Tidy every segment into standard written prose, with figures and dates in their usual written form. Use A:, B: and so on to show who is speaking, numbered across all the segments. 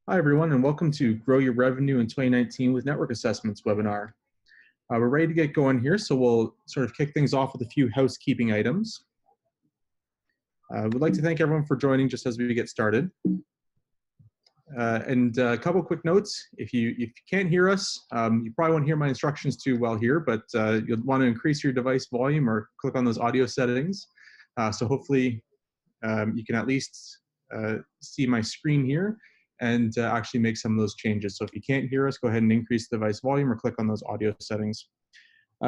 A: Hi, everyone, and welcome to Grow Your Revenue in 2019 with Network Assessments webinar. We're ready to get going here, so we'll sort of kick things off with a few housekeeping items. We'd like to thank everyone for joining just as we get started. And a couple quick notes. If you can't hear us, you probably won't hear my instructions too well here, but you'll want to increase your device volume or click on those audio settings. So hopefully you can at least see my screen here and actually make some of those changes. So if you can't hear us, go ahead and increase the device volume or click on those audio settings.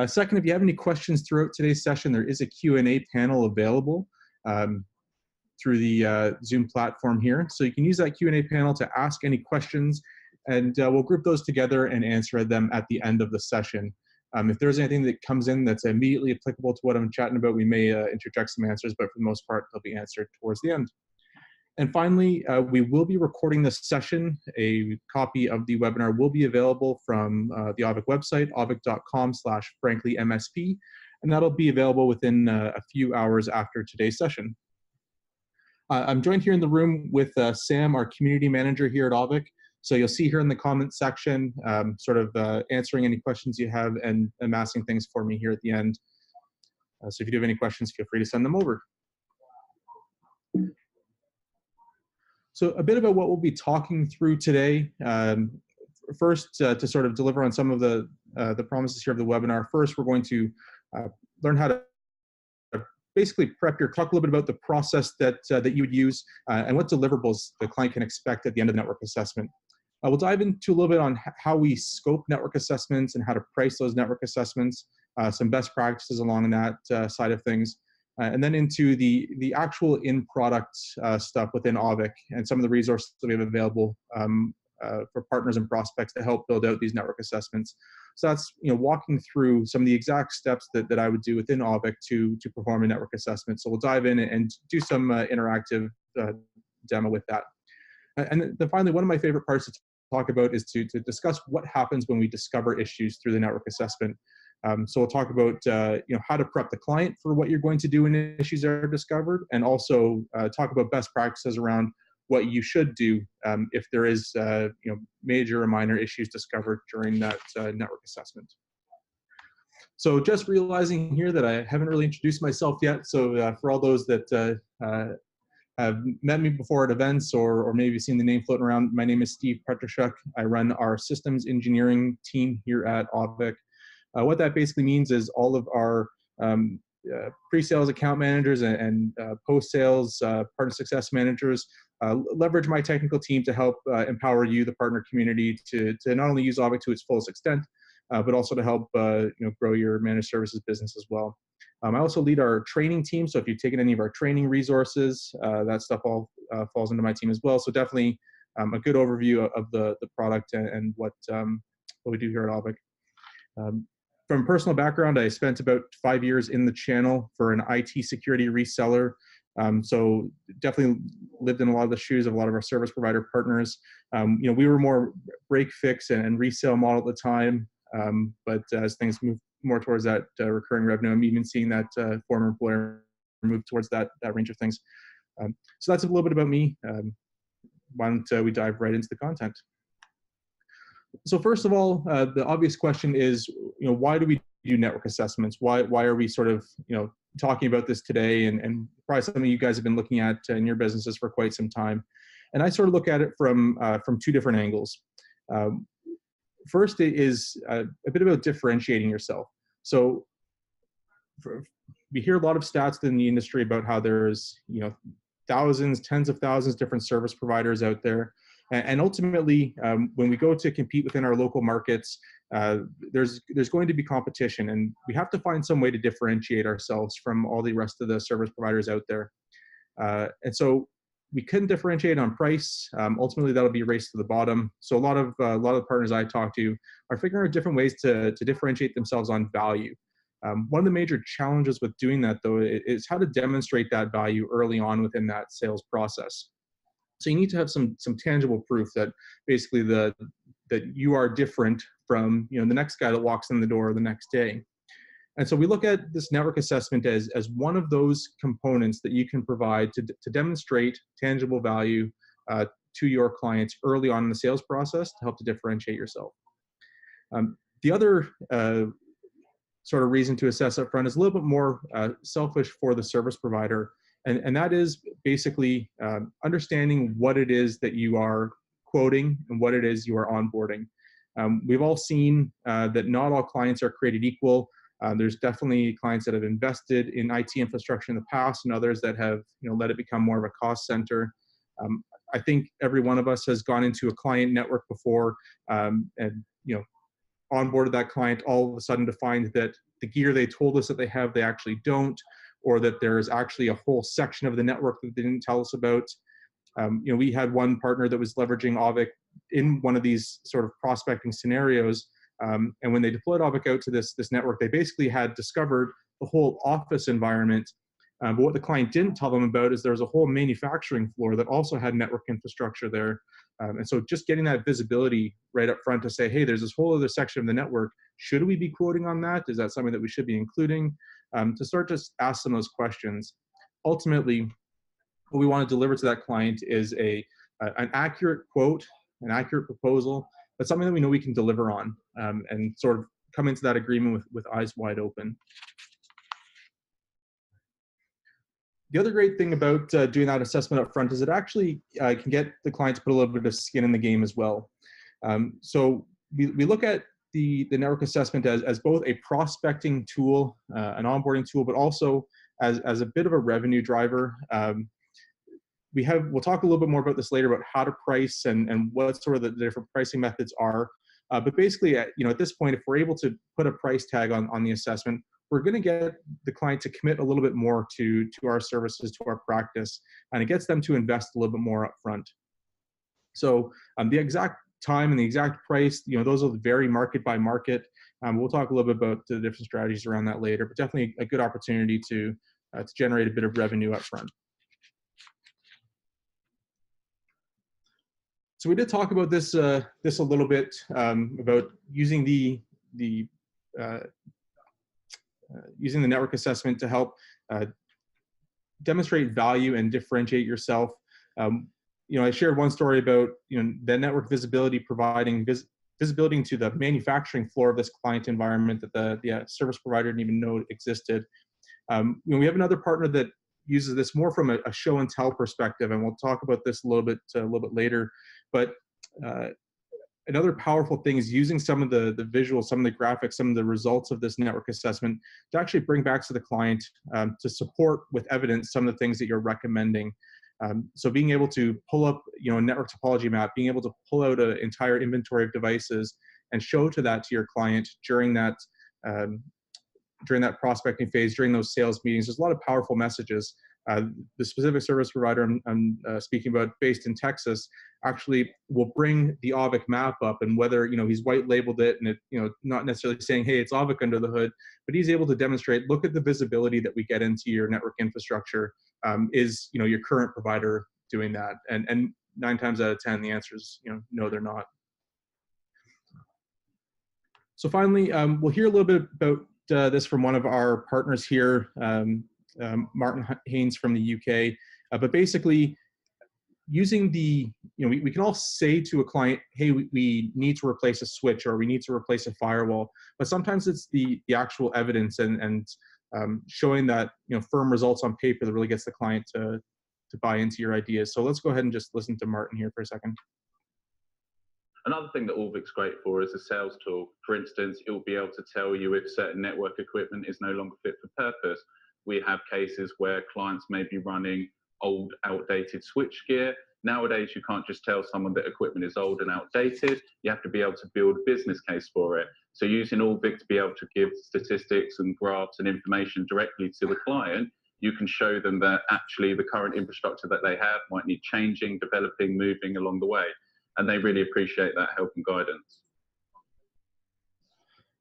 A: Second, if you have any questions throughout today's session, there is a Q&A panel available through the Zoom platform here. So you can use that Q&A panel to ask any questions, and we'll group those together and answer them at the end of the session. If there's anything that comes in that's immediately applicable to what I'm chatting about, we may interject some answers, but for the most part, they'll be answered towards the end. And finally, we will be recording this session. A copy of the webinar will be available from the Auvik website, auvik.com/franklymsp, and that'll be available within a few hours after today's session. I'm joined here in the room with Sam, our community manager here at Auvik. So you'll see here in the comments section, sort of answering any questions you have and amassing things for me here at the end. So if you do have any questions, feel free to send them over. So a bit about what we'll be talking through today. First, to sort of deliver on some of the promises here of the webinar. First, we're going to learn how to basically talk a little bit about the process that you would use and what deliverables the client can expect at the end of the network assessment. We'll dive into a little bit on how we scope network assessments and how to price those network assessments, some best practices along that side of things. And then into the actual in-product stuff within Auvik and some of the resources that we have available for partners and prospects to help build out these network assessments. So that's walking through some of the exact steps that I would do within Auvik to perform a network assessment. So we'll dive in and do some interactive demo with that. And then finally, one of my favorite parts to talk about is to discuss what happens when we discover issues through the network assessment. So we'll talk about how to prep the client for what you're going to do when issues are discovered, and also talk about best practices around what you should do if there is major or minor issues discovered during that network assessment. So just realizing here that I haven't really introduced myself yet. So for all those that have met me before at events or maybe seen the name floating around, my name is Steve Petryschuk. I run our systems engineering team here at Auvik. What that basically means is all of our pre-sales account managers and post-sales partner success managers leverage my technical team to help empower you, the partner community, to not only use Auvik to its fullest extent, but also to help grow your managed services business as well. I also lead our training team, so if you've taken any of our training resources, that stuff all falls into my team as well. So definitely a good overview of the product and what we do here at Auvik. From personal background, I spent about 5 years in the channel for an IT security reseller. So definitely lived in a lot of the shoes of a lot of our service provider partners. We were more break fix and resale model at the time, but as things move more towards that recurring revenue, I'm even seeing that former employer move towards that range of things. So that's a little bit about me. Why don't we dive right into the content? So first of all, the obvious question is, why do we do network assessments? Why are we sort of, talking about this today? And probably some of you guys have been looking at in your businesses for quite some time. And I sort of look at it from two different angles. First is a bit about differentiating yourself. So we hear a lot of stats in the industry about how there's, thousands, tens of thousands of different service providers out there. And ultimately, when we go to compete within our local markets, there's going to be competition, and we have to find some way to differentiate ourselves from all the rest of the service providers out there. And so we couldn't differentiate on price. Ultimately, that'll be a race to the bottom. So a lot of the partners I talk to are figuring out different ways to differentiate themselves on value. One of the major challenges with doing that, though, is how to demonstrate that value early on within that sales process. So you need to have some tangible proof that basically that you are different from the next guy that walks in the door the next day. And so we look at this network assessment as one of those components that you can provide to demonstrate tangible value to your clients early on in the sales process to help to differentiate yourself. The other sort of reason to assess up front is a little bit more selfish for the service provider. And that is basically understanding what it is that you are quoting and what it is you are onboarding. We've all seen that not all clients are created equal. There's definitely clients that have invested in IT infrastructure in the past, and others that have let it become more of a cost center. I think every one of us has gone into a client network before, and onboarded that client all of a sudden to find that the gear they told us that they have, they actually don't, or that there's actually a whole section of the network that they didn't tell us about. We had one partner that was leveraging Auvik in one of these sort of prospecting scenarios. And when they deployed Auvik out to this network, they basically had discovered the whole office environment. But what the client didn't tell them about is there was a whole manufacturing floor that also had network infrastructure there. And so just getting that visibility right up front to say, hey, there's this whole other section of the network. Should we be quoting on that? Is that something that we should be including? To start to ask them those questions. Ultimately, what we want to deliver to that client is an accurate quote, an accurate proposal, but something that we know we can deliver on, and sort of come into that agreement with eyes wide open. The other great thing about doing that assessment up front is it actually can get the client to put a little bit of skin in the game as well. So we look at the network assessment as both a prospecting tool, an onboarding tool, but also as a bit of a revenue driver. We'll talk a little bit more about this later about how to price and what sort of the different pricing methods are. But basically, at this point, if we're able to put a price tag on the assessment, we're going to get the client to commit a little bit more to our services, to our practice, and it gets them to invest a little bit more upfront. So the exact time and the exact price, those will vary market by market. We'll talk a little bit about the different strategies around that later, but definitely a good opportunity to generate a bit of revenue upfront. So we did talk about this a little bit about using the network assessment to help demonstrate value and differentiate yourself. I shared one story about the network visibility providing visibility into the manufacturing floor of this client environment that the service provider didn't even know existed. We have another partner that uses this more from a show and tell perspective, and we'll talk about this a little bit later. But another powerful thing is using some of the visuals, some of the graphics, some of the results of this network assessment to actually bring back to the client to support with evidence some of the things that you're recommending. So being able to pull up, a network topology map, being able to pull out an entire inventory of devices and show to your client during that prospecting phase, during those sales meetings, there's a lot of powerful messages. The specific service provider I'm speaking about, based in Texas, actually will bring the Auvik map up, and whether he's white labeled it and it not necessarily saying, hey, it's Auvik under the hood, but he's able to demonstrate, look at the visibility that we get into your network infrastructure. Is your current provider doing that? And 9 times out of 10, the answer is no, they're not. So finally, we'll hear a little bit about this from one of our partners here, Martin Haynes from the UK. But basically, using we can all say to a client, hey, we need to replace a switch or we need to replace a firewall. But sometimes it's the actual evidence and showing that firm results on paper that really gets the client to buy into your ideas. So let's go ahead and just listen to Martin here for a second.
B: Another thing that Auvik's great for is a sales tool. For instance, it will be able to tell you if certain network equipment is no longer fit for purpose. We have cases where clients may be running old, outdated switch gear. Nowadays, you can't just tell someone that equipment is old and outdated. You have to be able to build a business case for it. So using Auvik to be able to give statistics and graphs and information directly to the client, you can show them that actually the current infrastructure that they have might need changing, developing, moving along the way. And they really appreciate that help and guidance.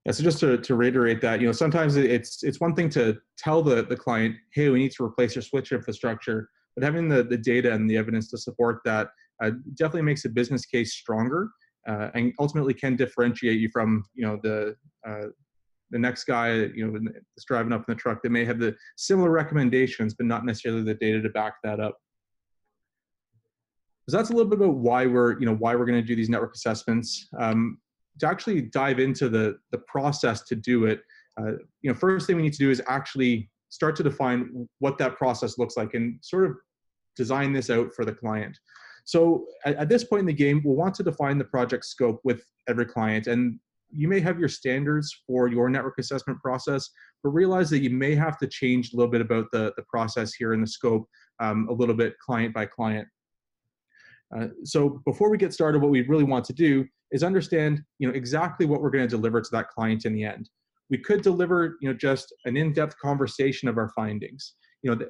A: Yeah, so just to reiterate that, sometimes it's one thing to tell the client, hey, we need to replace your switch infrastructure, but having the data and the evidence to support that definitely makes the business case stronger, and ultimately can differentiate you from the next guy that's driving up in the truck that may have the similar recommendations, but not necessarily the data to back that up. So that's a little bit about why we're going to do these network assessments. To actually dive into the process to do it, first thing we need to do is actually start to define what that process looks like and sort of design this out for the client. So at this point in the game, we'll want to define the project scope with every client. And you may have your standards for your network assessment process, but realize that you may have to change a little bit about the process here in the scope, a little bit client by client. So before we get started, what we really want to do is understand, exactly what we're going to deliver to that client in the end. We could deliver, just an in-depth conversation of our findings.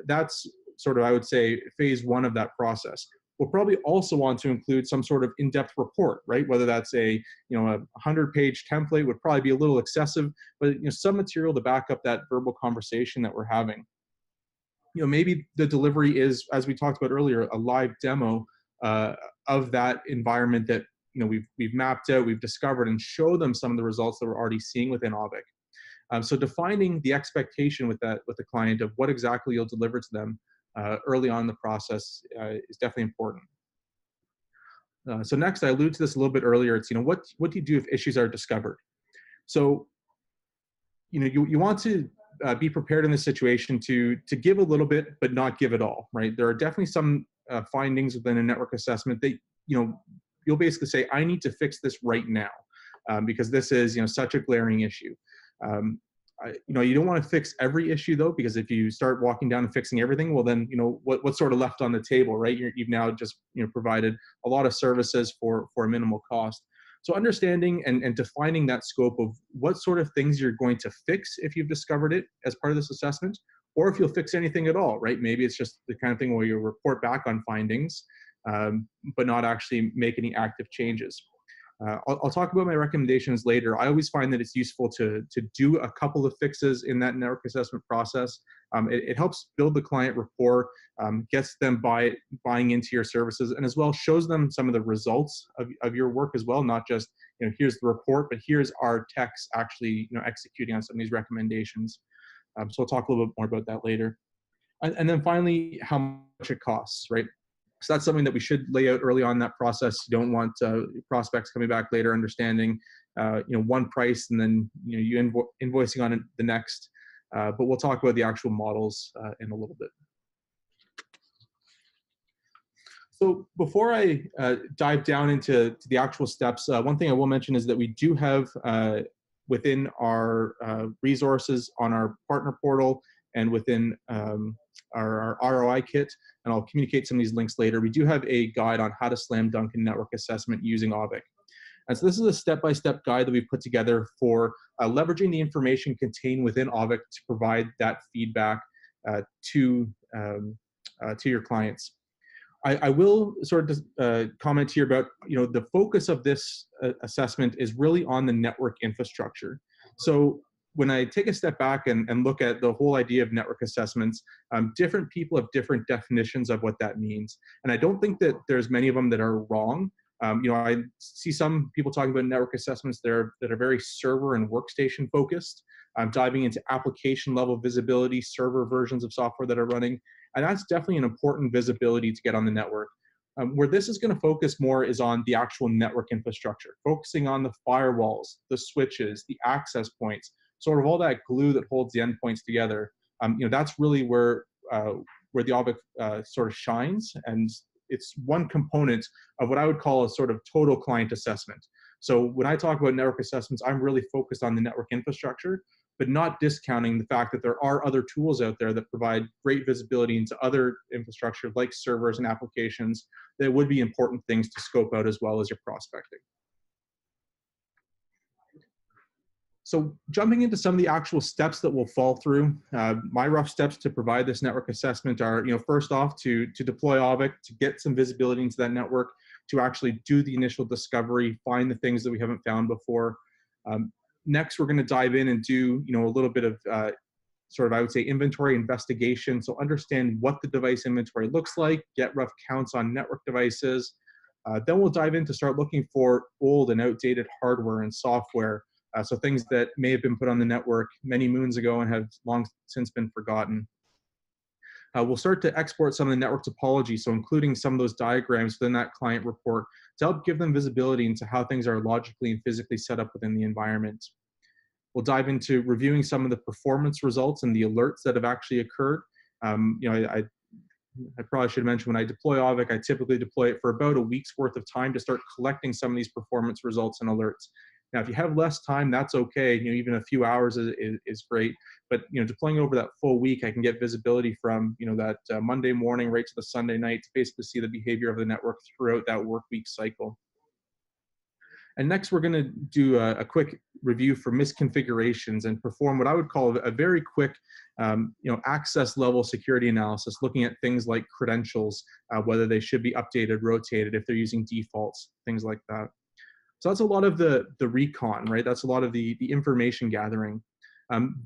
A: That's sort of, I would say, phase one of that process. We'll probably also want to include some sort of in-depth report, right? Whether that's a 100-page template would probably be a little excessive, but some material to back up that verbal conversation that we're having. Maybe the delivery is, as we talked about earlier, a live demo of that environment that we've mapped out, we've discovered, and show them some of the results that we're already seeing within Auvik. So defining the expectation with the client of what exactly you'll deliver to them early on in the process is definitely important. So next, I alluded to this a little bit earlier. It's what do you do if issues are discovered? So you want to be prepared in this situation to give a little bit, but not give it all, right? There are definitely some findings within a network assessment that you'll basically say, I need to fix this right now because this is such a glaring issue. You don't want to fix every issue though, because if you start walking down and fixing everything, well then what's sort of left on the table, right? You've now just provided a lot of services for a minimal cost. So understanding and defining that scope of what sort of things you're going to fix if you've discovered it as part of this assessment, or if you'll fix anything at all, right? Maybe it's just the kind of thing where you report back on findings, but not actually make any active changes. I'll talk about my recommendations later. I always find that it's useful to do a couple of fixes in that network assessment process. It helps build the client rapport, gets them buying into your services, and as well shows them some of the results of your work as well, not just here's the report, but here's our techs actually executing on some of these recommendations. So I'll talk a little bit more about that later. And then finally, how much it costs, right? So that's something that we should lay out early on in that process. You don't want prospects coming back later understanding, one price and then you invoicing on it the next. But we'll talk about the actual models in a little bit. So before I dive down into the actual steps, one thing I will mention is that we do have within our resources on our partner portal and within our ROI kit, and I'll communicate some of these links later, we do have a guide on how to slam dunk a network assessment using Auvik. And so this is a step-by-step guide that we've put together for leveraging the information contained within Auvik to provide that feedback to your clients. I will sort of comment here about, the focus of this assessment is really on the network infrastructure. So when I take a step back and look at the whole idea of network assessments, different people have different definitions of what that means. And I don't think that there's many of them that are wrong. I see some people talking about network assessments that are very server and workstation focused, diving into application level visibility, server versions of software that are running. And that's definitely an important visibility to get on the network. Where this is going to focus more is on the actual network infrastructure, focusing on the firewalls, the switches, the access points, sort of all that glue that holds the endpoints together. That's really where the Auvik sort of shines, and it's one component of what I would call a sort of total client assessment. So when I talk about network assessments, I'm really focused on the network infrastructure, but not discounting the fact that there are other tools out there that provide great visibility into other infrastructure like servers and applications that would be important things to scope out as well as your prospecting. So jumping into some of the actual steps that we'll fall through, my rough steps to provide this network assessment are, first off, to deploy Auvik, to get some visibility into that network, to actually do the initial discovery, find the things that we haven't found before. Next, we're going to dive in and do, a little bit of sort of, I would say, inventory investigation. So understand what the device inventory looks like, get rough counts on network devices. Then we'll dive in to start looking for old and outdated hardware and software. So things that may have been put on the network many moons ago and have long since been forgotten. we'll start to export some of the network topology, so including some of those diagrams within that client report to help give them visibility into how things are logically and physically set up within the environment. We'll dive into reviewing some of the performance results and the alerts that have actually occurred. I probably should mention, when I deploy Auvik, I typically deploy it for about a week's worth of time to start collecting some of these performance results and alerts. Now, if you have less time, that's okay. Even a few hours is great. But deploying over that full week, I can get visibility from that Monday morning right to the Sunday night to basically see the behavior of the network throughout that work week cycle. And next, we're going to do a quick review for misconfigurations and perform what I would call a very quick, access level security analysis, looking at things like credentials, whether they should be updated, rotated, if they're using defaults, things like that. So that's a lot of the recon, right? That's a lot of the information gathering.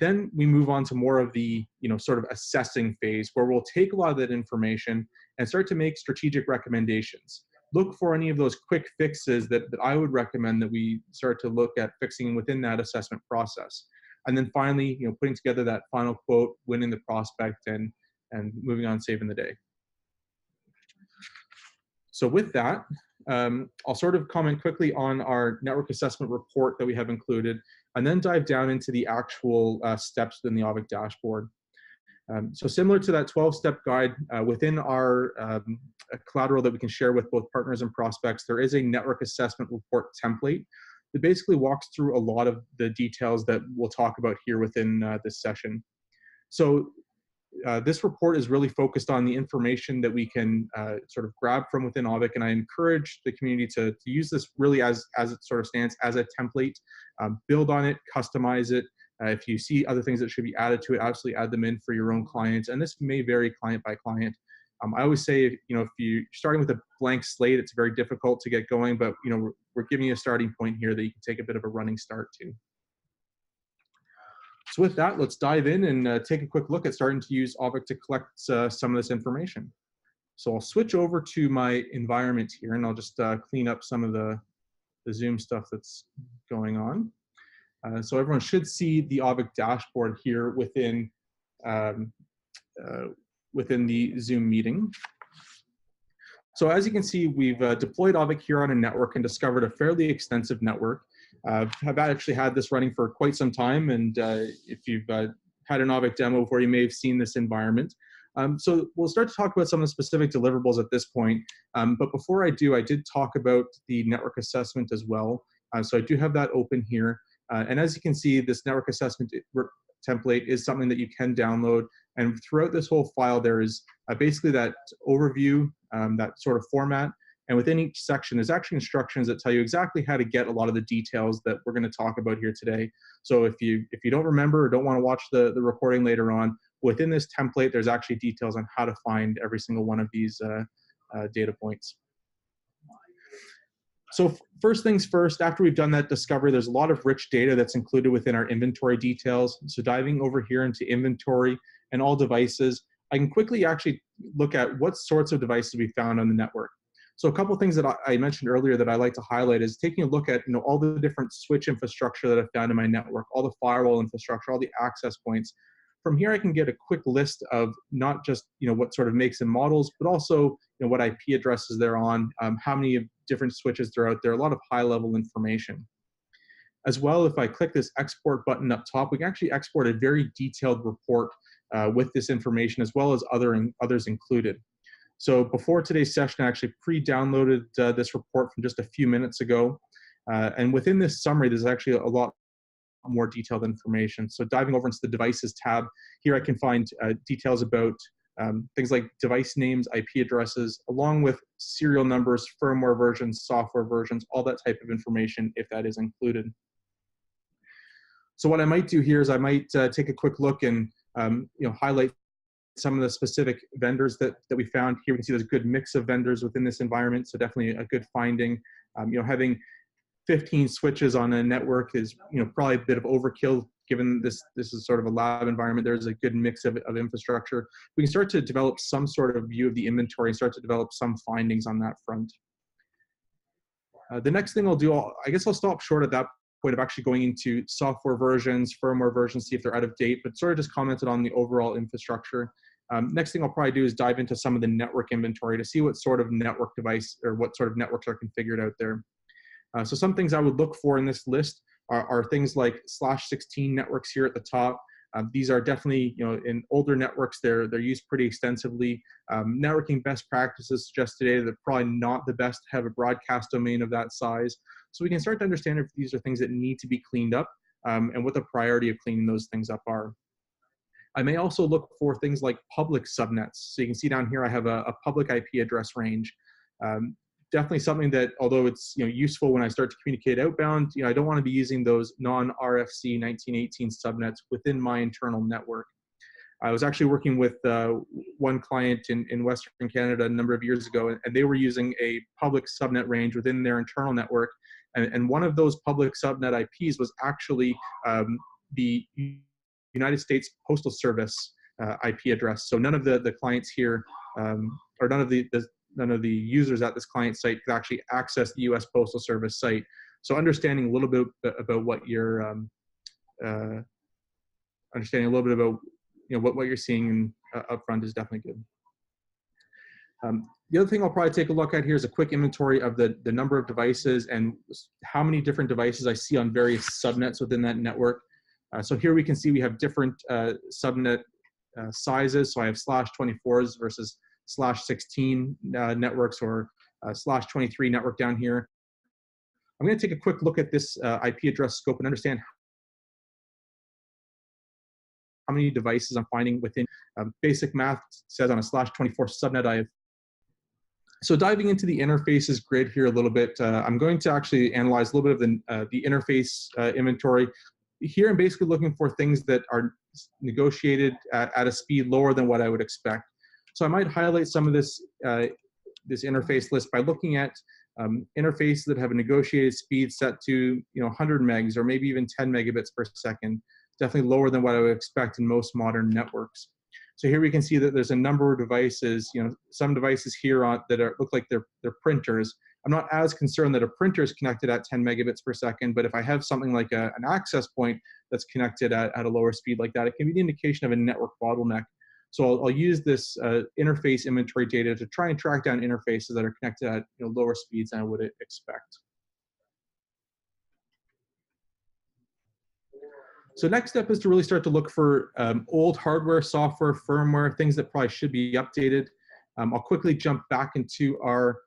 A: Then we move on to more of the sort of assessing phase, where we'll take a lot of that information and start to make strategic recommendations. Look for any of those quick fixes that I would recommend that we start to look at fixing within that assessment process. And then finally, putting together that final quote, winning the prospect, and moving on, saving the day. So with that, I'll sort of comment quickly on our network assessment report that we have included, and then dive down into the actual steps within the Auvik dashboard. So similar to that 12-step guide, within our collateral that we can share with both partners and prospects, there is a network assessment report template that basically walks through a lot of the details that we'll talk about here within this session. So this report is really focused on the information that we can sort of grab from within Auvik, and I encourage the community to use this really as it sort of stands as a template, build on it, customize it. If you see other things that should be added to it, absolutely add them in for your own clients, and this may vary client by client. I always say, if you're starting with a blank slate, it's very difficult to get going, but we're giving you a starting point here that you can take a bit of a running start to. So with that, let's dive in and take a quick look at starting to use Auvik to collect some of this information. So I'll switch over to my environment here, and I'll just clean up some of the Zoom stuff that's going on. So everyone should see the Auvik dashboard here within the Zoom meeting. So as you can see, we've deployed Auvik here on a network and discovered a fairly extensive network. I've actually had this running for quite some time, and if you've had an Auvik demo before, you may have seen this environment. So we'll start to talk about some of the specific deliverables at this point. But before I do, I did talk about the network assessment as well. So I do have that open here. And as you can see, this network assessment template is something that you can download. And throughout this whole file, there is basically that overview, that sort of format. And within each section, there's actually instructions that tell you exactly how to get a lot of the details that we're going to talk about here today. So if you don't remember or don't want to watch the recording later on, within this template, there's actually details on how to find every single one of these data points. So first things first, after we've done that discovery, there's a lot of rich data that's included within our inventory details. So diving over here into inventory and all devices, I can quickly actually look at what sorts of devices we found on the network. So a couple of things that I mentioned earlier that I like to highlight is taking a look at all the different switch infrastructure that I've found in my network, all the firewall infrastructure, all the access points. From here, I can get a quick list of not just what sort of makes and models, but also what IP addresses they're on, how many different switches they're out there, a lot of high-level information. As well, if I click this export button up top, we can actually export a very detailed report with this information, as well as others included. So before today's session, I actually pre-downloaded this report from just a few minutes ago. And within this summary, there's actually a lot more detailed information. So diving over into the devices tab, here I can find details about things like device names, IP addresses, along with serial numbers, firmware versions, software versions, all that type of information if that is included. So what I might do here is I might take a quick look and highlight some of the specific vendors that we found. Here we can see there's a good mix of vendors within this environment, so definitely a good finding. Having 15 switches on a network is probably a bit of overkill given this is sort of a lab environment. There's a good mix of infrastructure. We can start to develop some sort of view of the inventory and start to develop some findings on that front. The next thing I'll do, I guess I'll stop short at that point of actually going into software versions, firmware versions, see if they're out of date, but sort of just commented on the overall infrastructure. Next thing I'll probably do is dive into some of the network inventory to see what sort of network device or what sort of networks are configured out there. So some things I would look for in this list are things like /16 networks here at the top. These are definitely, in older networks, they're used pretty extensively. Networking best practices suggest today that they're probably not the best to have a broadcast domain of that size. So we can start to understand if these are things that need to be cleaned up and what the priority of cleaning those things up are. I may also look for things like public subnets. So you can see down here I have a public IP address range. Definitely something that, although it's useful when I start to communicate outbound, I don't want to be using those non-RFC 1918 subnets within my internal network. I was actually working with one client in Western Canada a number of years ago, and they were using a public subnet range within their internal network. And one of those public subnet IPs was actually the United States Postal Service IP address. So none of the clients here, or none of the users at this client site could actually access the U.S. Postal Service site. So understanding a little bit about what you're what you're seeing up front is definitely good. The other thing I'll probably take a look at here is a quick inventory of the number of devices and how many different devices I see on various subnets within that network. So here we can see we have different subnet sizes. So I have /24s versus /16 networks, or /23 network down here. I'm going to take a quick look at this IP address scope and understand how many devices I'm finding within. Basic math says on a /24 subnet I have. So diving into the interfaces grid here a little bit, I'm going to actually analyze a little bit of the interface inventory. Here I'm basically looking for things that are negotiated at a speed lower than what I would expect. So I might highlight some of this interface list by looking at interfaces that have a negotiated speed set to 100 megs or maybe even 10 megabits per second. Definitely lower than what I would expect in most modern networks. So here we can see that there's a number of devices. Some devices here that look like they're printers. I'm not as concerned that a printer is connected at 10 megabits per second, but if I have something like an access point that's connected at a lower speed like that, it can be the indication of a network bottleneck. So I'll use this interface inventory data to try and track down interfaces that are connected at lower speeds than I would expect. So next step is to really start to look for old hardware, software, firmware, things that probably should be updated. I'll quickly jump back into our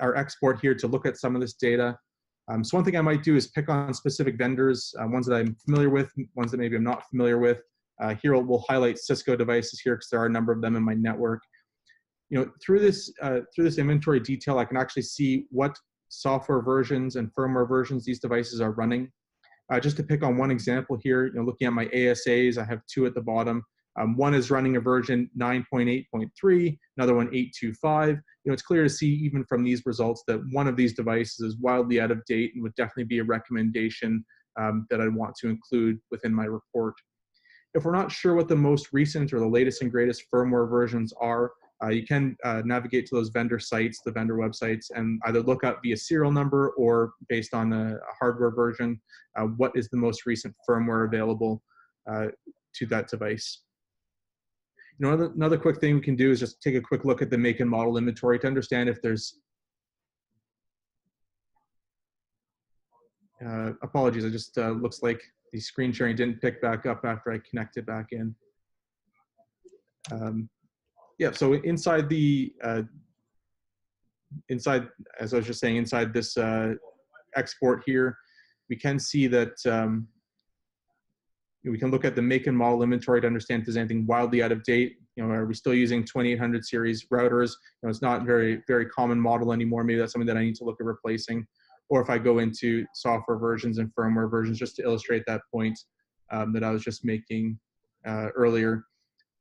A: export here to look at some of this data. So one thing I might do is pick on specific vendors, ones that I'm familiar with, ones that maybe I'm not familiar with. Here we'll highlight Cisco devices here because there are a number of them in my network. Through this inventory detail, I can actually see what software versions and firmware versions these devices are running. Just to pick on one example here, looking at my ASAs, I have two at the bottom. One is running a version 9.8.3, another one 8.2.5. It's clear to see even from these results that one of these devices is wildly out of date and would definitely be a recommendation that I'd want to include within my report. If we're not sure what the most recent or the latest and greatest firmware versions are, you can navigate to those vendor sites, the vendor websites, and either look up via serial number or based on a hardware version, what is the most recent firmware available to that device. Another quick thing we can do is just take a quick look at the make and model inventory to understand if there's apologies, it just looks like the screen sharing didn't pick back up after I connected back in. Yeah, so inside as I was just saying, inside this export here, we can see that we can look at the make and model inventory to understand if there's anything wildly out of date. Are we still using 2800 series routers? It's not very common model anymore. Maybe that's something that I need to look at replacing. Or if I go into software versions and firmware versions, just to illustrate that point that I was just making earlier,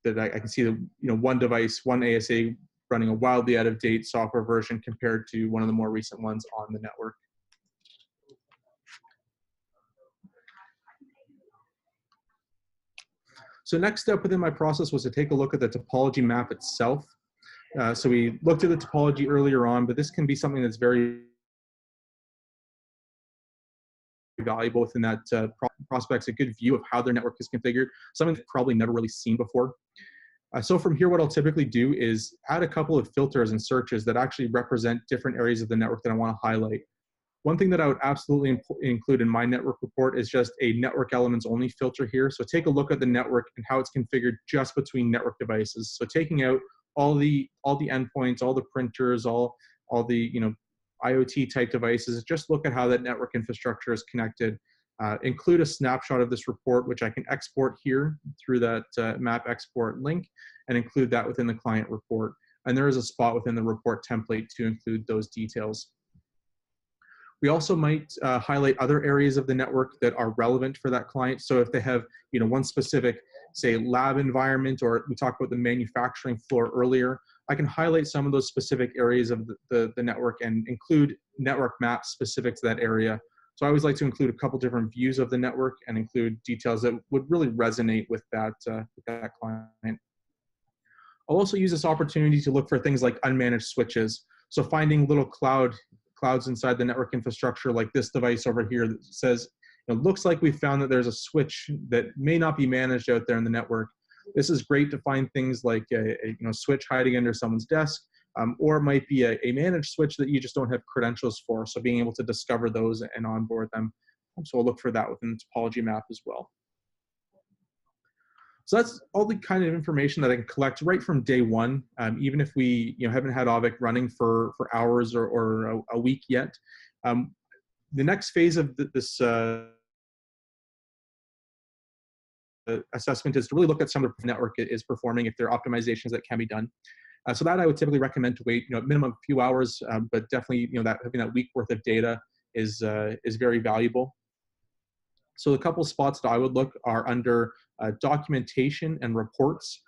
A: that I can see that one device, one ASA running a wildly out of date software version compared to one of the more recent ones on the network. So next step within my process was to take a look at the topology map itself. So we looked at the topology earlier on, but this can be something that's very valuable within that prospect's a good view of how their network is configured, something they've probably never really seen before. So from here, what I'll typically do is add a couple of filters and searches that actually represent different areas of the network that I want to highlight. One thing that I would absolutely include in my network report is just a network elements only filter here. So take a look at the network and how it's configured just between network devices. So taking out all the endpoints, all the printers, all the IoT type devices. Just look at how that network infrastructure is connected. Include a snapshot of this report, which I can export here through that map export link, and include that within the client report. And there is a spot within the report template to include those details. We also might highlight other areas of the network that are relevant for that client. So if they have one specific, say, lab environment, or we talked about the manufacturing floor earlier, I can highlight some of those specific areas of the network and include network maps specific to that area. So I always like to include a couple different views of the network and include details that would really resonate with that client. I'll also use this opportunity to look for things like unmanaged switches. So finding little clouds inside the network infrastructure, like this device over here that says, it looks like we found that there's a switch that may not be managed out there in the network. This is great to find things like a switch hiding under someone's desk, or it might be a managed switch that you just don't have credentials for. So being able to discover those and onboard them. So we'll look for that within the topology map as well. So that's all the kind of information that I can collect right from day one, even if we haven't had Auvik running for hours or a week yet. The next phase of this assessment is to really look at some of the network it is performing, if there are optimizations that can be done. So that I would typically recommend to wait, minimum a few hours, but definitely, that having that week worth of data is very valuable. So a couple spots that I would look are under documentation and reports.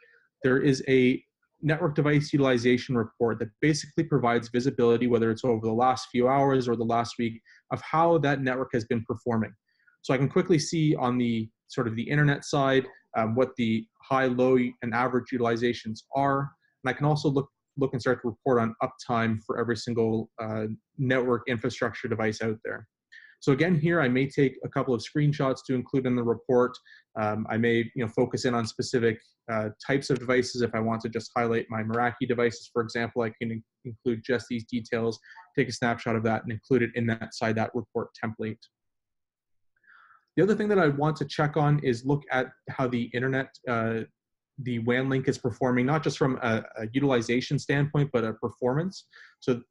A: There is a network device utilization report that basically provides visibility, whether it's over the last few hours or the last week, of how that network has been performing. So I can quickly see on the sort of the internet side what the high, low, and average utilizations are. And I can also look and start to report on uptime for every single network infrastructure device out there. So again, here I may take a couple of screenshots to include in the report. I may focus in on specific types of devices. If I want to just highlight my Meraki devices, for example, I can include just these details, take a snapshot of that, and include it inside that report template. The other thing that I want to check on is look at how the internet, the WAN link is performing, not just from a utilization standpoint, but a performance. So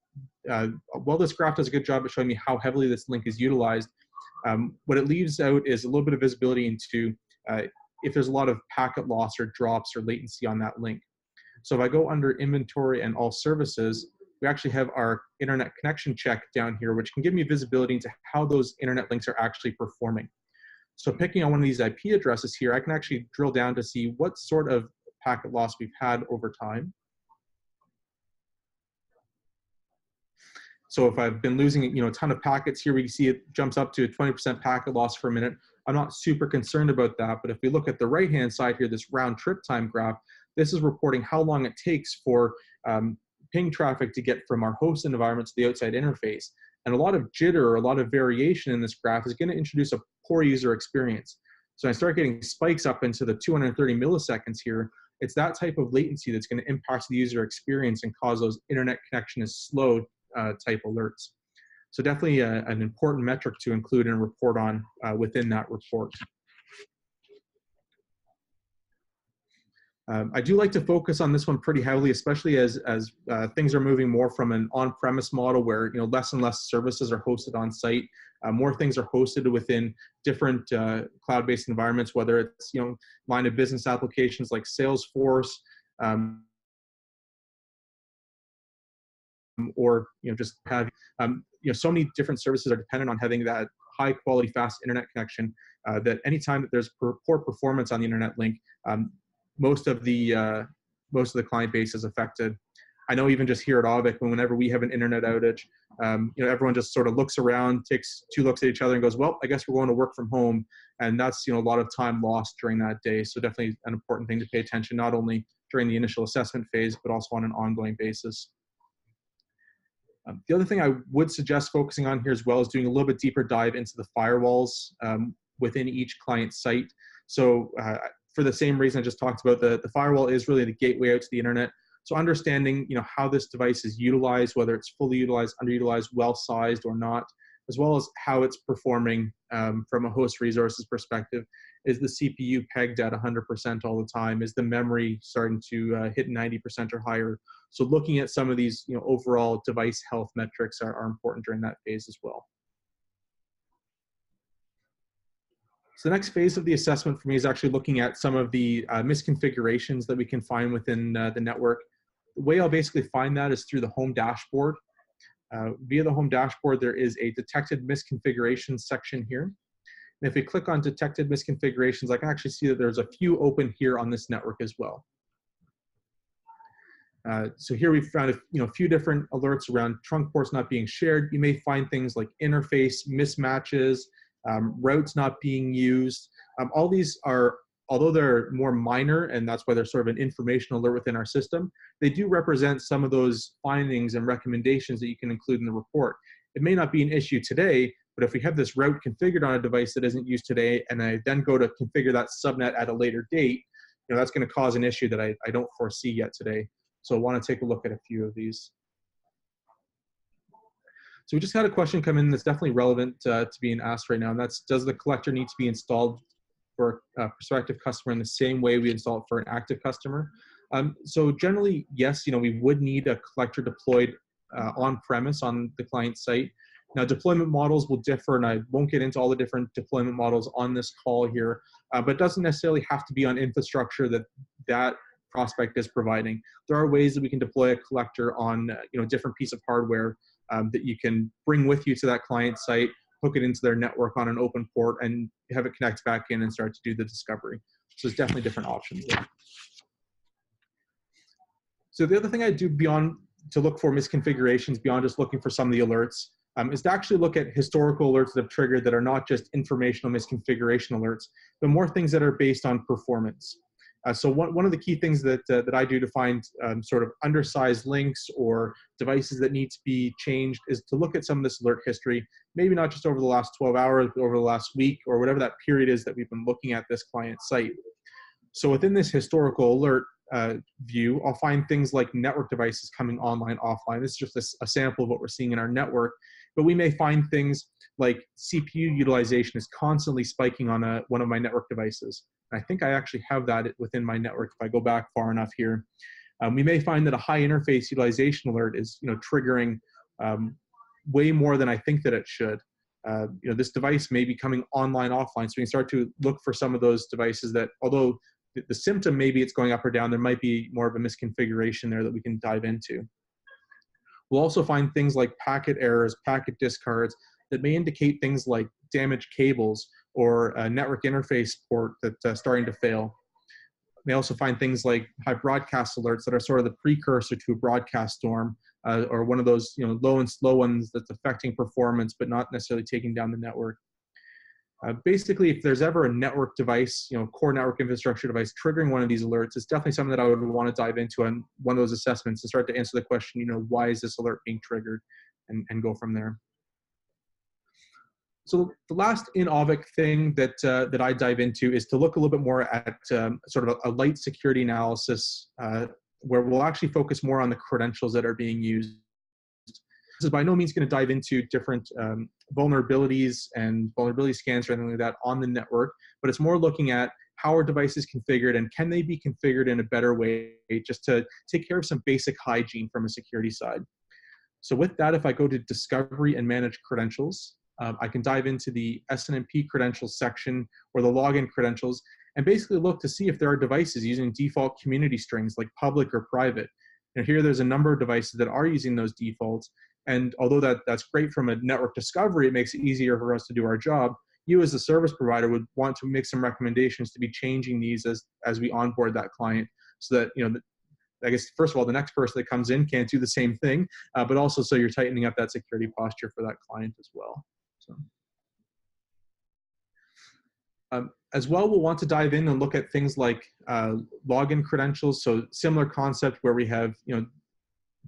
A: while this graph does a good job at showing me how heavily this link is utilized, what it leaves out is a little bit of visibility into if there's a lot of packet loss or drops or latency on that link. So if I go under inventory and all services, we actually have our internet connection check down here, which can give me visibility into how those internet links are actually performing. So picking on one of these IP addresses here, I can actually drill down to see what sort of packet loss we've had over time. So if I've been losing a ton of packets here, we can see it jumps up to a 20% packet loss for a minute. I'm not super concerned about that, but if we look at the right-hand side here, this round trip time graph, this is reporting how long it takes for ping traffic to get from our host environment to the outside interface. And a lot of jitter or a lot of variation in this graph is going to introduce a poor user experience. So I start getting spikes up into the 230 milliseconds here. It's that type of latency that's going to impact the user experience and cause those internet connection is slow type alerts. So definitely an important metric to include and report on within that report. I do like to focus on this one pretty heavily, especially as things are moving more from an on-premise model where less and less services are hosted on site. More things are hosted within different cloud-based environments, whether it's line of business applications like Salesforce, or just have so many different services are dependent on having that high quality fast internet connection that anytime that there's poor performance on the internet link, most of the client base is affected. I know even just here at Auvik, whenever we have an internet outage, everyone just sort of looks around, takes 2 looks at each other and goes, well, I guess we're going to work from home. And that's a lot of time lost during that day. So definitely an important thing to pay attention, not only during the initial assessment phase, but also on an ongoing basis. The other thing I would suggest focusing on here as well is doing a little bit deeper dive into the firewalls within each client site. So for the same reason I just talked about, the firewall is really the gateway out to the internet. So understanding, how this device is utilized, whether it's fully utilized, underutilized, well-sized or not, as well as how it's performing from a host resources perspective. Is the CPU pegged at 100% all the time? Is the memory starting to hit 90% or higher? So looking at some of these, overall device health metrics are important during that phase as well. So the next phase of the assessment for me is actually looking at some of the misconfigurations that we can find within the network. The way I'll basically find that is through the home dashboard. Via the home dashboard, there is a detected misconfigurations section here. And if we click on detected misconfigurations, I can actually see that there's a few open here on this network as well. So here we've found a few different alerts around trunk ports not being shared. You may find things like interface mismatches, routes not being used. All these are, although they're more minor, and that's why they're sort of an informational alert within our system, they do represent some of those findings and recommendations that you can include in the report. It may not be an issue today, but if we have this route configured on a device that isn't used today, and I then go to configure that subnet at a later date, that's going to cause an issue that I don't foresee yet today. So I want to take a look at a few of these. So we just had a question come in that's definitely relevant to being asked right now, and that's, does the collector need to be installed for a prospective customer in the same way we install it for an active customer? So generally, yes, we would need a collector deployed on-premise on the client site. Now, deployment models will differ, and I won't get into all the different deployment models on this call here, but it doesn't necessarily have to be on infrastructure that prospect is providing. There are ways that we can deploy a collector on a different piece of hardware that you can bring with you to that client site, hook it into their network on an open port, and have it connect back in and start to do the discovery. So there's definitely different options there. So the other thing I do beyond to look for misconfigurations, beyond just looking for some of the alerts, is to actually look at historical alerts that have triggered that are not just informational misconfiguration alerts, but more things that are based on performance. So one of the key things that I do to find sort of undersized links or devices that need to be changed is to look at some of this alert history, maybe not just over the last 12 hours, but over the last week or whatever that period is that we've been looking at this client site. So within this historical alert view, I'll find things like network devices coming online, offline. This is just a sample of what we're seeing in our network. But we may find things like CPU utilization is constantly spiking on one of my network devices. I think I actually have that within my network if I go back far enough here. We may find that a high interface utilization alert is triggering way more than I think that it should. This device may be coming online, offline, so we can start to look for some of those devices that, although the symptom maybe it's going up or down, there might be more of a misconfiguration there that we can dive into. We'll also find things like packet errors, packet discards that may indicate things like damaged cables or a network interface port that's starting to fail. We also find things like high broadcast alerts that are sort of the precursor to a broadcast storm, or one of those low and slow ones that's affecting performance but not necessarily taking down the network. Basically, if there's ever a network device, core network infrastructure device triggering one of these alerts, it's definitely something that I would want to dive into on one of those assessments and start to answer the question, why is this alert being triggered, and go from there. So the last in Auvik thing that I dive into is to look a little bit more at sort of a light security analysis where we'll actually focus more on the credentials that are being used. This is by no means going to dive into different vulnerabilities and vulnerability scans or anything like that on the network, but it's more looking at how are devices configured and can they be configured in a better way just to take care of some basic hygiene from a security side. So with that, if I go to Discovery and Manage Credentials, I can dive into the SNMP credentials section or the login credentials and basically look to see if there are devices using default community strings like public or private. And here there's a number of devices that are using those defaults. And although that's great from a network discovery, it makes it easier for us to do our job. You as a service provider would want to make some recommendations to be changing these as we onboard that client so that, I guess, first of all, the next person that comes in can't do the same thing, but also so you're tightening up that security posture for that client as well. So. As well, we'll want to dive in and look at things like login credentials. So similar concept where we have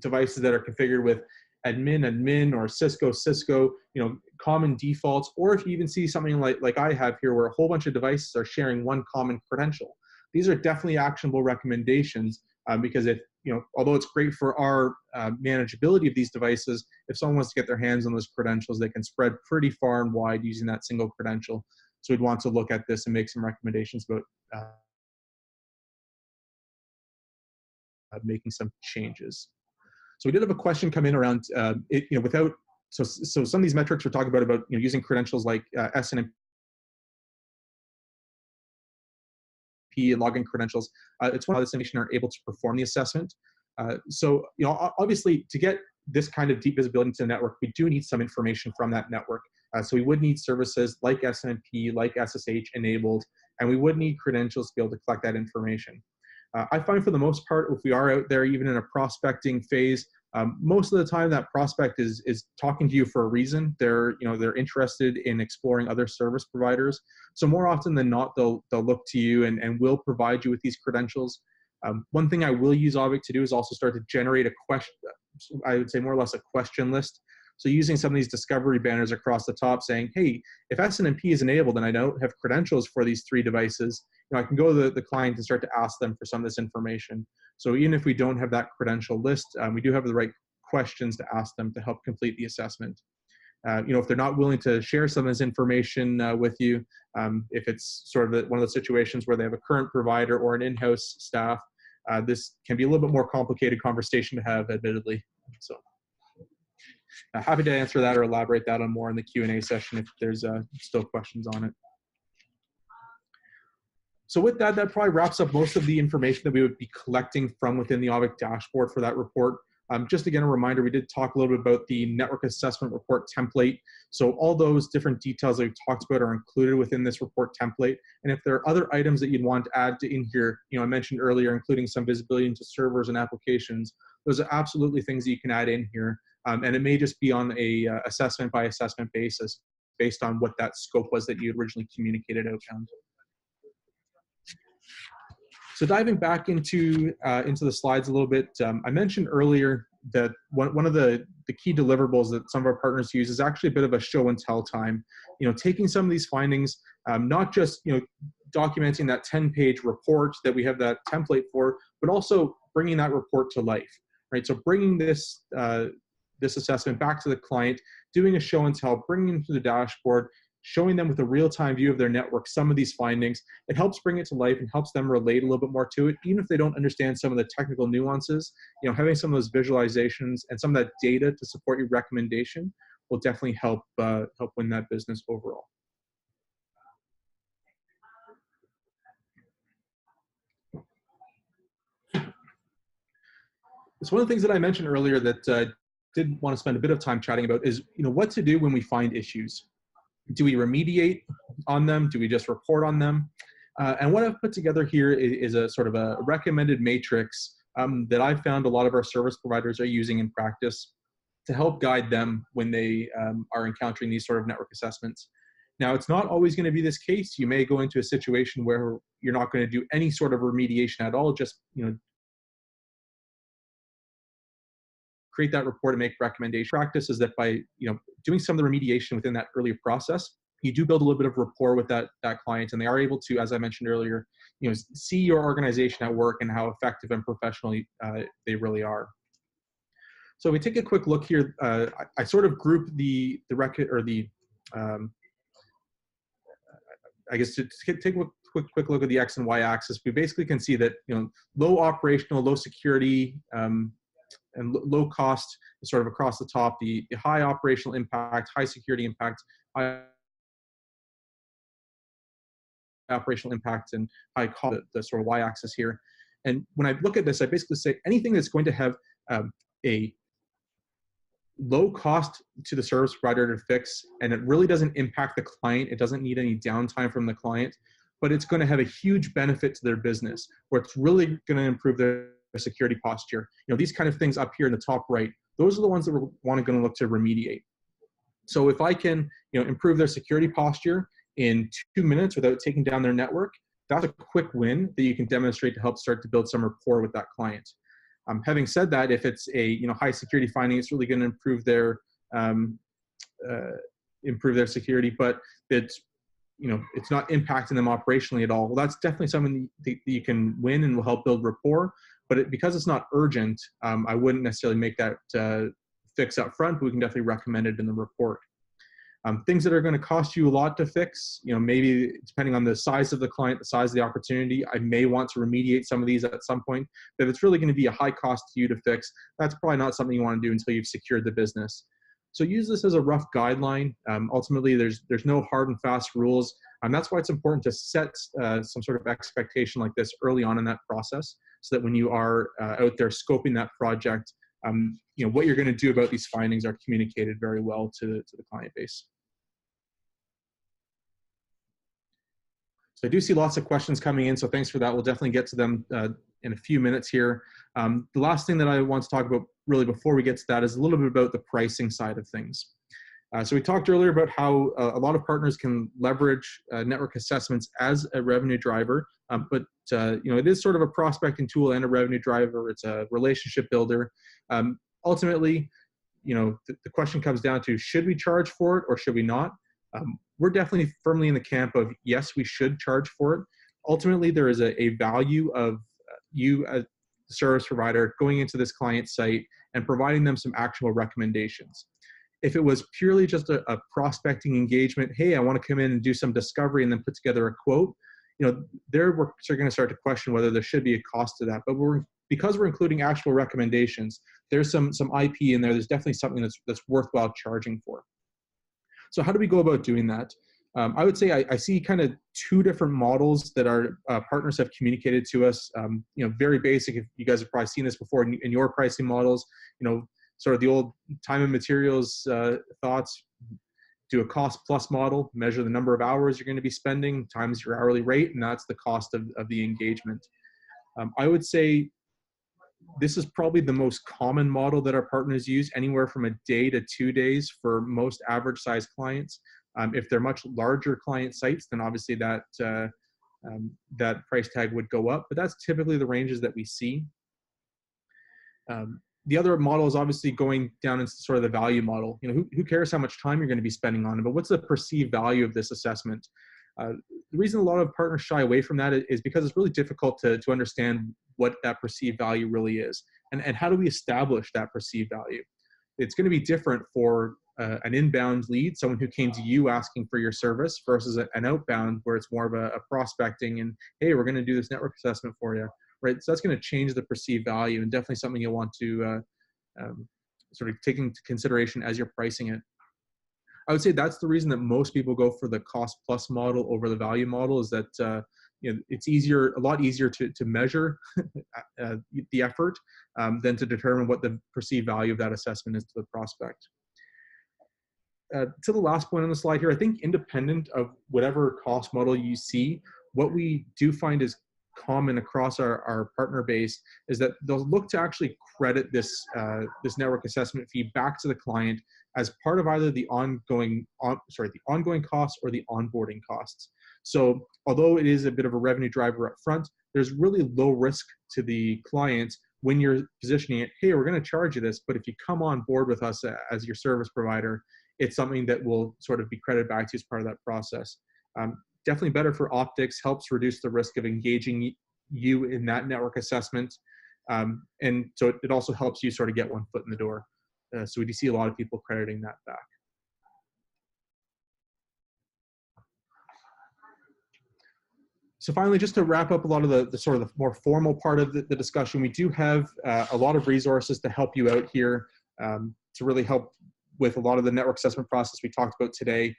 A: devices that are configured with admin or Cisco, common defaults, or if you even see something like I have here where a whole bunch of devices are sharing one common credential. these are definitely actionable recommendations, because if, although it's great for our manageability of these devices, if someone wants to get their hands on those credentials, they can spread pretty far and wide using that single credential. So we'd want to look at this and make some recommendations about making some changes. So we did have a question come in around without, so some of these metrics we're talking about using credentials like SNMP and login credentials. It's one of the information are able to perform the assessment. So obviously, to get this kind of deep visibility into the network, we do need some information from that network. So we would need services like SNMP, like SSH enabled, and we would need credentials to be able to collect that information. I find for the most part, if we are out there, even in a prospecting phase, most of the time that prospect is talking to you for a reason. They're interested in exploring other service providers. So more often than not, they'll look to you and will provide you with these credentials. One thing I will use Auvik to do is also start to generate a question, I would say more or less a question list. So using some of these discovery banners across the top saying, hey, if SNMP is enabled and I don't have credentials for these 3 devices, I can go to the client and start to ask them for some of this information. So even if we don't have that credential list, we do have the right questions to ask them to help complete the assessment. If they're not willing to share some of this information with you, if it's sort of one of those situations where they have a current provider or an in-house staff, this can be a little bit more complicated conversation to have, admittedly. So happy to answer that or elaborate that on more in the Q&A session if there's still questions on it. So with that, that probably wraps up most of the information that we would be collecting from within the Auvik dashboard for that report. Just again, a reminder, we did talk a little bit about the network assessment report template. So all those different details that we've talked about are included within this report template. And if there are other items that you'd want to add in here, I mentioned earlier, including some visibility into servers and applications, those are absolutely things that you can add in here. And it may just be on a assessment by assessment basis based on what that scope was that you originally communicated outbound. So diving back into the slides a little bit, I mentioned earlier that one of the key deliverables that some of our partners use is actually a bit of a show and tell time. Taking some of these findings, not just documenting that 10-page report that we have that template for, but also bringing that report to life, right? So bringing this assessment back to the client, doing a show and tell, bringing them to the dashboard, showing them with a real-time view of their network some of these findings. It helps bring it to life and helps them relate a little bit more to it, even if they don't understand some of the technical nuances. Having some of those visualizations and some of that data to support your recommendation will definitely help win that business overall. So one of the things that I mentioned earlier that did want to spend a bit of time chatting about is what to do when we find issues. Do we remediate on them? Do we just report on them? And what I've put together here is a sort of a recommended matrix that I've found a lot of our service providers are using in practice to help guide them when they are encountering these sort of network assessments. Now, it's not always going to be this case. You may go into a situation where you're not going to do any sort of remediation at all, just create that report and make recommendations. Practice is that by doing some of the remediation within that earlier process, you do build a little bit of rapport with that client, and they are able to, as I mentioned earlier, see your organization at work and how effective and professional they really are. So if we take a quick look here, I sort of group the record or the I guess to take a quick look at the X and Y axis, we basically can see that low operational, low security, and low cost is sort of across the top, the high operational impact, high security impact, high operational impact, and high cost, the sort of Y-axis here. And when I look at this, I basically say anything that's going to have a low cost to the service provider to fix, and it really doesn't impact the client, it doesn't need any downtime from the client, but it's going to have a huge benefit to their business, where it's really going to improve their security posture. These kind of things up here in the top right, those are the ones that we're going to look to remediate. So if I can improve their security posture in 2 minutes without taking down their network, that's a quick win that you can demonstrate to help start to build some rapport with that client. Having said that, if it's a high security finding, it's really going to improve their security, but it's it's not impacting them operationally at all. Well, that's definitely something that you can win and will help build rapport. But because it's not urgent, I wouldn't necessarily make that fix up front, but we can definitely recommend it in the report. Things that are going to cost you a lot to fix, maybe depending on the size of the client, the size of the opportunity, I may want to remediate some of these at some point. But if it's really going to be a high cost to you to fix, that's probably not something you want to do until you've secured the business. So use this as a rough guideline. Ultimately, there's no hard and fast rules. That's why it's important to set some sort of expectation like this early on in that process, so that when you are out there scoping that project, what you're going to do about these findings are communicated very well to the client base. So I do see lots of questions coming in, so thanks for that. We'll definitely get to them in a few minutes here. The last thing that I want to talk about really before we get to that is a little bit about the pricing side of things. So we talked earlier about how a lot of partners can leverage network assessments as a revenue driver, but it is sort of a prospecting tool and a revenue driver. It's a relationship builder. Ultimately, the question comes down to, should we charge for it or should we not? We're definitely firmly in the camp of yes, we should charge for it. Ultimately, there is a value of you as a service provider going into this client site and providing them some actionable recommendations. If it was purely just a prospecting engagement, hey, I want to come in and do some discovery and then put together a quote, there we're going to start to question whether there should be a cost to that. But because we're including actual recommendations, there's some IP in there. There's definitely something that's worthwhile charging for. So how do we go about doing that? I would say I see kind of two different models that our partners have communicated to us. Very basic. If you guys have probably seen this before in your pricing models, sort of the old time and materials thoughts. Do a cost plus model, measure the number of hours you're going to be spending times your hourly rate, and that's the cost of the engagement. I would say this is probably the most common model that our partners use, anywhere from a day to 2 days for most average size clients. If they're much larger client sites, then obviously that price tag would go up, but that's typically the ranges that we see. The other model is obviously going down into sort of the value model. Who cares how much time you're going to be spending on it, but what's the perceived value of this assessment? The reason a lot of partners shy away from that is because it's really difficult to understand what that perceived value really is. And how do we establish that perceived value? It's going to be different for an inbound lead, someone who came to you asking for your service, versus an outbound where it's more of a prospecting and, hey, we're going to do this network assessment for you, right? So that's going to change the perceived value, and definitely something you'll want to sort of take into consideration as you're pricing it. I would say that's the reason that most people go for the cost plus model over the value model, is that it's a lot easier to measure the effort than to determine what the perceived value of that assessment is to the prospect. To the last point on the slide here, I think independent of whatever cost model you see, what we do find is common across our partner base is that they'll look to actually credit this network assessment fee back to the client as part of either the ongoing costs or the onboarding costs. So although it is a bit of a revenue driver up front, there's really low risk to the client when you're positioning it, hey, we're going to charge you this, but if you come on board with us as your service provider, it's something that will sort of be credited back to you as part of that process. Definitely better for optics, helps reduce the risk of engaging you in that network assessment. And so it also helps you sort of get one foot in the door. So we do see a lot of people crediting that back. So finally, just to wrap up a lot of the sort of the more formal part of the discussion, we do have a lot of resources to help you out here, to really help with a lot of the network assessment process we talked about today.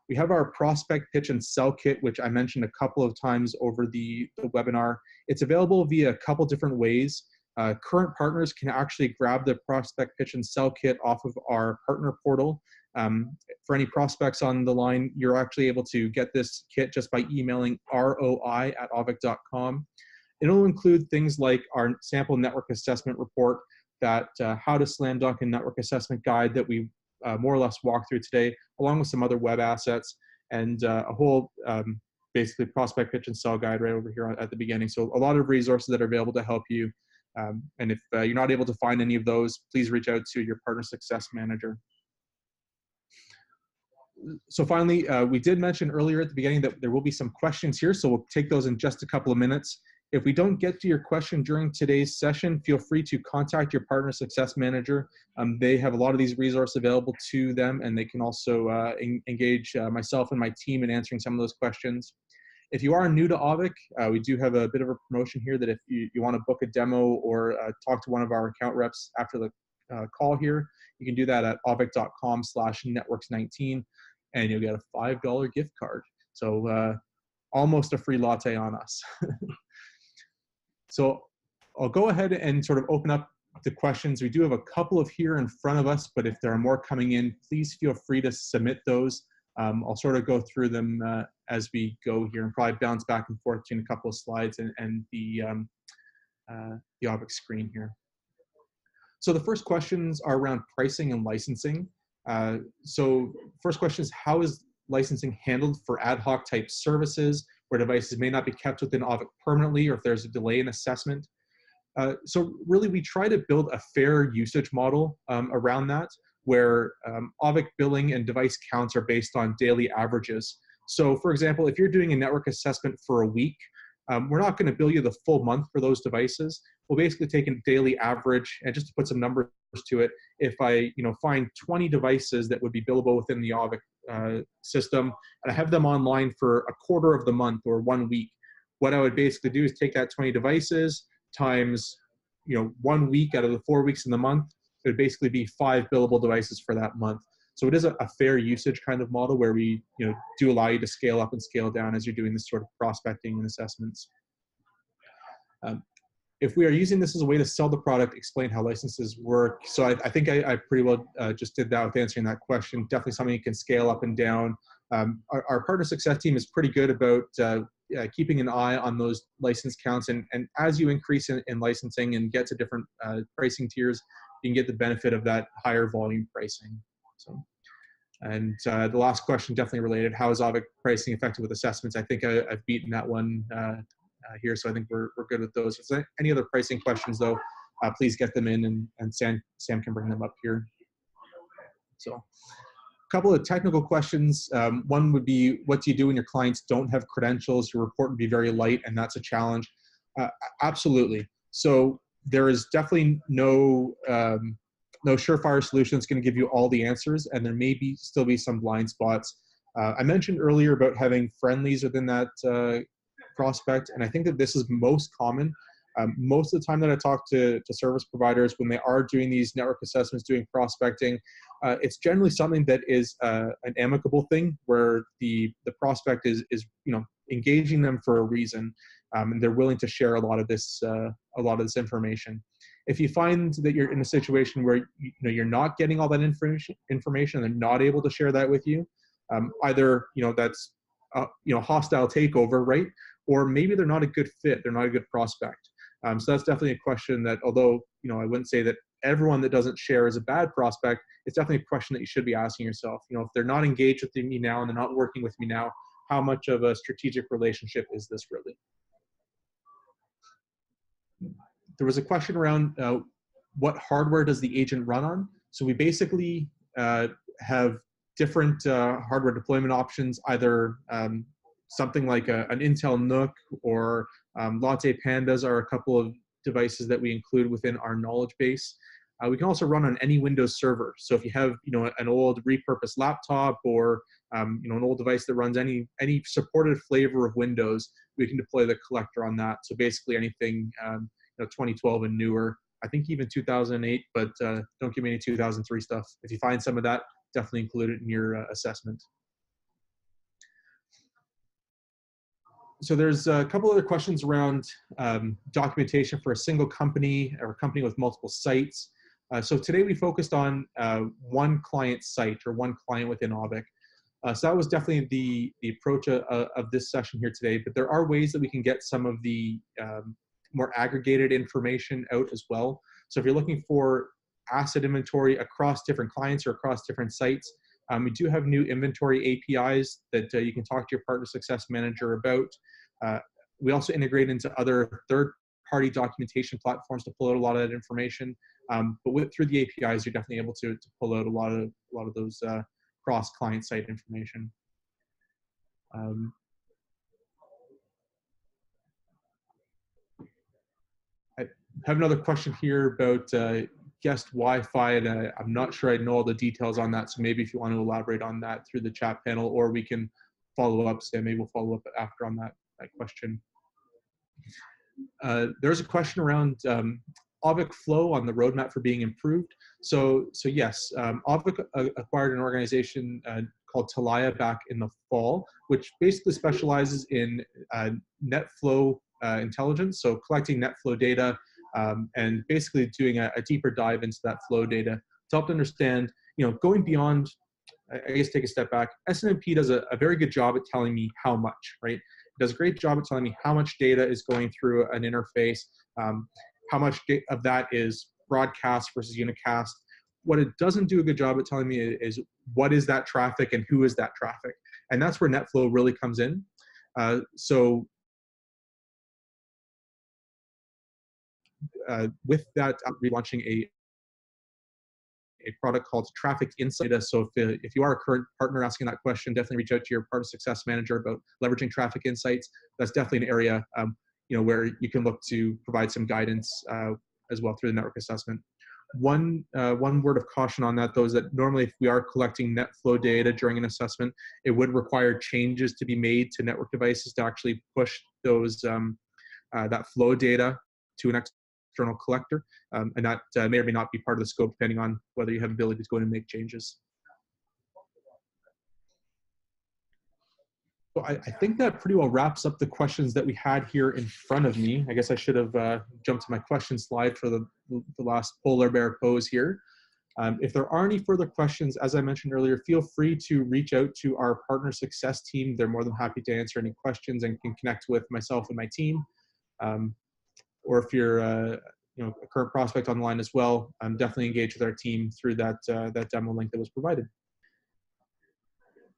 A: We have our prospect pitch and sell kit, which I mentioned a couple of times over the webinar. It's available via a couple different ways. Current partners can actually grab the prospect pitch and sell kit off of our partner portal. For any prospects on the line, you're actually able to get this kit just by emailing roi@auvik.com. It'll include things like our sample network assessment report, that how to slam dunk a network assessment guide that we more or less walk through today, along with some other web assets, and a whole basically prospect pitch and sell guide right over here at the beginning. So a lot of resources that are available to help you. And if you're not able to find any of those, please reach out to your partner success manager. So finally, we did mention earlier at the beginning that there will be some questions here, so we'll take those in just a couple of minutes. If we don't get to your question during today's session, feel free to contact your partner success manager. They have a lot of these resources available to them, and they can also engage myself and my team in answering some of those questions. If you are new to Auvik, we do have a bit of a promotion here that if you want to book a demo or talk to one of our account reps after the call here, you can do that at auvik.com/networks19, and you'll get a $5 gift card. So almost a free latte on us. So I'll go ahead and sort of open up the questions. We do have a couple of here in front of us, but if there are more coming in, please feel free to submit those. I'll sort of go through them as we go here and probably bounce back and forth between a couple of slides and the Auvik screen here. So the first questions are around pricing and licensing. So first question is, how is licensing handled for ad hoc type services where devices may not be kept within Auvik permanently, or if there's a delay in assessment? So really, we try to build a fair usage model around that, where Auvik billing and device counts are based on daily averages. So for example, if you're doing a network assessment for a week, we're not going to bill you the full month for those devices. We'll basically take a daily average, and just to put some numbers to it, if I find 20 devices that would be billable within the Auvik system, and I have them online for a quarter of the month or 1 week, what I would basically do is take that 20 devices times 1 week out of the 4 weeks in the month. It would basically be 5 billable devices for that month. So it is a fair usage kind of model where we do allow you to scale up and scale down as you're doing this sort of prospecting and assessments. If we are using this as a way to sell the product, explain how licenses work. So I think I pretty well just did that with answering that question. Definitely something you can scale up and down. Our partner success team is pretty good about keeping an eye on those license counts. And as you increase in licensing and get to different pricing tiers, you can get the benefit of that higher volume pricing. So, and the last question definitely related, how is Auvik pricing effective with assessments? I think I've beaten that one here, so I think we're good with those. If there's any other pricing questions though, please get them in, and Sam can bring them up here. So a couple of technical questions. One would be, what do you do when your clients don't have credentials? Your report would be very light, and that's a challenge. Absolutely. So there is definitely no surefire solution that's going to give you all the answers, and there may still be some blind spots. I mentioned earlier about having friendlies within that prospect, and I think that this is most common. Most of the time that I talk to service providers, when they are doing these network assessments, doing prospecting, it's generally something that is an amicable thing, where the prospect is engaging them for a reason, and they're willing to share a lot of this information. If you find that you're in a situation where you're not getting all that information, and they're not able to share that with you, either that's hostile takeover, right? Or maybe they're not a good fit, they're not a good prospect. So that's definitely a question that, although I wouldn't say that everyone that doesn't share is a bad prospect, it's definitely a question that you should be asking yourself. If they're not engaged with me now and they're not working with me now, how much of a strategic relationship is this really? There was a question around what hardware does the agent run on? So we basically have different hardware deployment options, either something like an Intel NUC or Latte Pandas are a couple of devices that we include within our knowledge base. We can also run on any Windows server. So if you have an old repurposed laptop or an old device that runs any supported flavor of Windows, we can deploy the collector on that. So basically anything 2012 and newer. I think even 2008, but don't give me any 2003 stuff. If you find some of that, definitely include it in your assessment. So there's a couple other questions around documentation for a single company or a company with multiple sites. So today we focused on one client site or one client within Auvik. So that was definitely the approach of this session here today, but there are ways that we can get some of the more aggregated information out as well. So if you're looking for asset inventory across different clients or across different sites, we do have new inventory APIs that you can talk to your partner success manager about. We also integrate into other third-party documentation platforms to pull out a lot of that information. But through the APIs, you're definitely able to pull out a lot of those cross-client site information. I have another question here about guest Wi-Fi, and I'm not sure I know all the details on that, so maybe if you want to elaborate on that through the chat panel, or we can follow up. Sam, maybe we'll follow up after on that question. There's a question around Auvik flow on the roadmap for being improved. So yes, Auvik acquired an organization called Talaya back in the fall, which basically specializes in net flow intelligence, so collecting net flow data and basically doing a deeper dive into that flow data to help to understand, going beyond, I guess take a step back, SNMP does a very good job at telling me how much, right? It does a great job at telling me how much data is going through an interface, how much of that is broadcast versus unicast. What it doesn't do a good job at telling me is what is that traffic and who is that traffic. And that's where NetFlow really comes in. With that, I'm relaunching a product called Traffic Insight. So if you are a current partner asking that question, definitely reach out to your partner success manager about leveraging traffic insights. That's definitely an area where you can look to provide some guidance as well through the network assessment. One word of caution on that, though, is that normally if we are collecting net flow data during an assessment, it would require changes to be made to network devices to actually push those that flow data to an external collector, and that may or may not be part of the scope depending on whether you have ability to go in and make changes. So I think that pretty well wraps up the questions that we had here in front of me. I guess I should have jumped to my question slide for the last polar bear pose here. If there are any further questions, as I mentioned earlier, feel free to reach out to our partner success team. They're more than happy to answer any questions and can connect with myself and my team. Or if you're a current prospect online as well, definitely engage with our team through that demo link that was provided.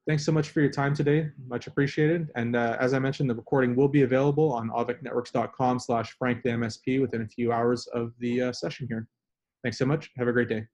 A: Thanks so much for your time today. Much appreciated. And as I mentioned, the recording will be available on auviknetworks.com/franklymsp within a few hours of the session here. Thanks so much. Have a great day.